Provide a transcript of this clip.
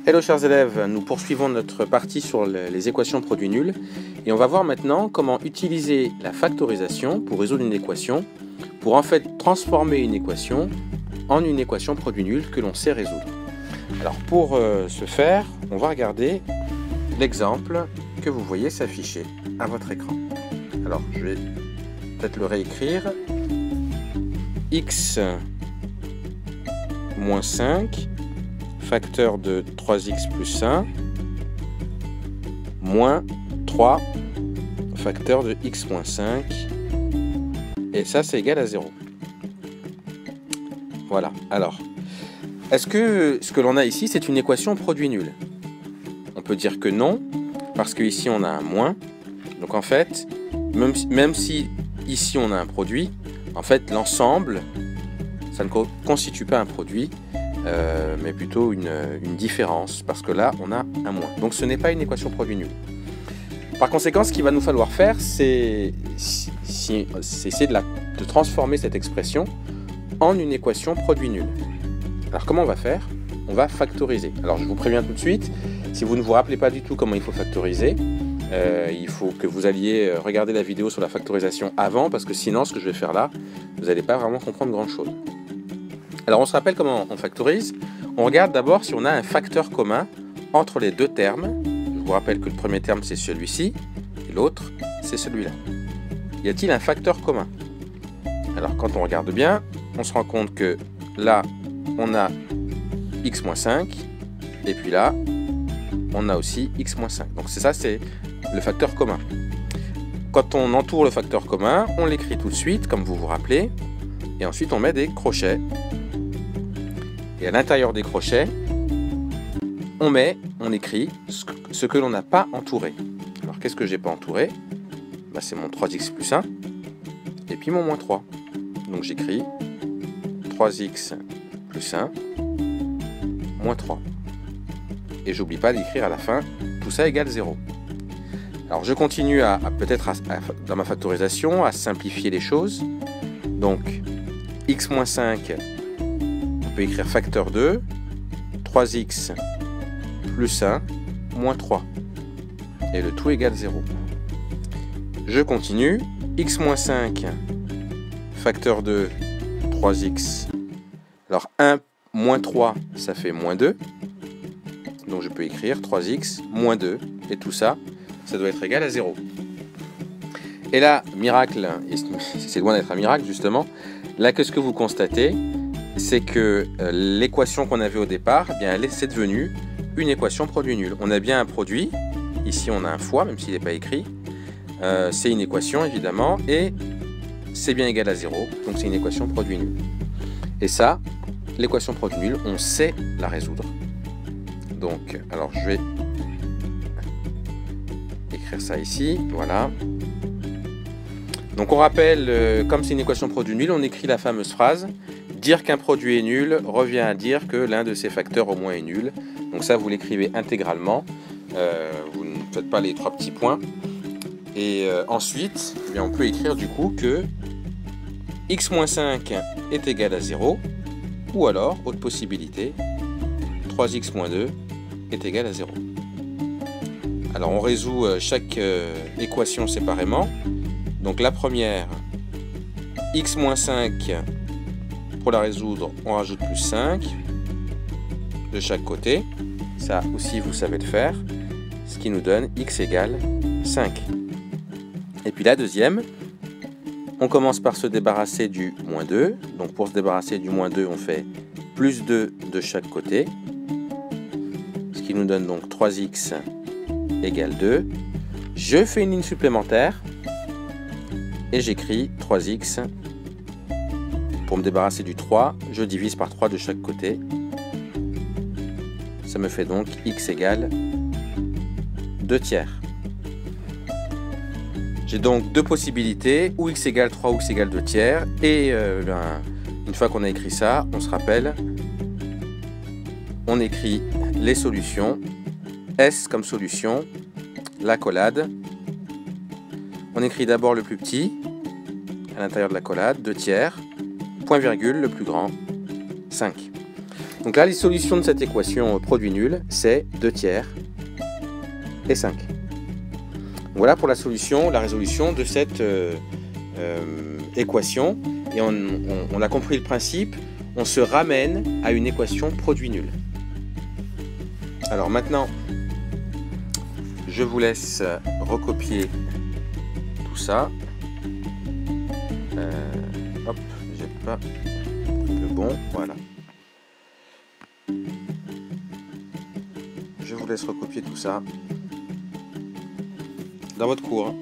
Hello chers élèves, nous poursuivons notre partie sur les équations produits nuls et on va voir maintenant comment utiliser la factorisation pour résoudre une équation, pour en fait transformer une équation en une équation produit nul que l'on sait résoudre. Alors pour ce faire, on va regarder l'exemple que vous voyez s'afficher à votre écran. Alors je vais peut-être le réécrire. X moins 5 facteur de 3x plus 1 moins 3 facteur de x moins 5 et ça c'est égal à 0. Voilà. Alors, est-ce que ce que l'on a ici c'est une équation produit nul? On peut dire que non, parce que ici on a un moins. Donc en fait, même si ici on a un produit, en fait l'ensemble, ça ne constitue pas un produit, mais plutôt une différence, parce que là on a un moins. Donc ce n'est pas une équation produit nul. Par conséquent, ce qu'il va nous falloir faire, c'est essayer de transformer cette expression en une équation produit nul. Alors comment on va faire? On va factoriser. Alors je vous préviens tout de suite, si vous ne vous rappelez pas du tout comment il faut factoriser, il faut que vous alliez regarder la vidéo sur la factorisation avant, parce que sinon ce que je vais faire là, vous n'allez pas vraiment comprendre grand chose. Alors on se rappelle comment on factorise. On regarde d'abord si on a un facteur commun entre les deux termes. Je vous rappelle que le premier terme c'est celui-ci et l'autre c'est celui-là. Y a-t-il un facteur commun? Alors quand on regarde bien, on se rend compte que là on a x moins 5 et puis là on a aussi x moins 5. Donc c'est le facteur commun. Quand on entoure le facteur commun, on l'écrit tout de suite comme vous vous rappelez et ensuite on met des crochets. Et à l'intérieur des crochets, on écrit ce que l'on n'a pas entouré. Alors qu'est-ce que j'ai pas entouré? C'est mon 3x plus 1 et puis mon moins 3. Donc j'écris 3x plus 1 moins 3. Et j'oublie pas d'écrire à la fin tout ça égale 0. Alors je continue peut-être dans ma factorisation à simplifier les choses. Donc x moins 5, on peut écrire facteur 2, 3x plus 1 moins 3. Et le tout égale 0. Je continue. X moins 5, facteur 2, 3x. Alors 1 moins 3, ça fait moins 2. Donc je peux écrire 3x moins 2. Et tout ça, ça doit être égal à 0. Et là, miracle, et c'est loin d'être un miracle justement, là que ce que vous constatez, c'est que l'équation qu'on avait au départ, eh bien, c'est devenu une équation produit nul. On a bien un produit, ici on a un fois, même s'il n'est pas écrit, c'est une équation évidemment, et c'est bien égal à 0, donc c'est une équation produit nul. Et ça, l'équation produit nul, on sait la résoudre. Donc, alors je vais écrire ça ici, voilà. Donc on rappelle, comme c'est une équation produit nul, on écrit la fameuse phrase « Dire qu'un produit est nul revient à dire que l'un de ses facteurs au moins est nul ». Donc ça, vous l'écrivez intégralement, vous ne faites pas les 3 petits points. Et ensuite, eh bien, on peut écrire du coup que x moins 5 est égal à 0, ou alors, autre possibilité, 3x moins 2 est égal à 0. Alors on résout chaque équation séparément. Donc la première, x moins 5, pour la résoudre, on rajoute plus 5 de chaque côté. Ça aussi, vous savez le faire. Ce qui nous donne x égale 5. Et puis la deuxième, on commence par se débarrasser du moins 2. Donc pour se débarrasser du moins 2, on fait plus 2 de chaque côté. Ce qui nous donne donc 3x égale 2. Je fais une ligne supplémentaire. Et j'écris 3x. Pour me débarrasser du 3, je divise par 3 de chaque côté. Ça me fait donc x égale 2 tiers. J'ai donc deux possibilités, ou x égale 3 ou x égale 2 tiers. Et une fois qu'on a écrit ça, on se rappelle, on écrit les solutions. S comme solution, l'accolade. On écrit d'abord le plus petit, à l'intérieur de l'accolade, 2 tiers, point virgule, le plus grand, 5. Donc là, les solutions de cette équation produit nul, c'est 2 tiers et 5. Voilà pour la solution, la résolution de cette équation. Et on a compris le principe, on se ramène à une équation produit nul. Alors maintenant, je vous laisse recopier tout ça. Hop, j'ai pas le bon, voilà. Je vous laisse recopier tout ça dans votre cours.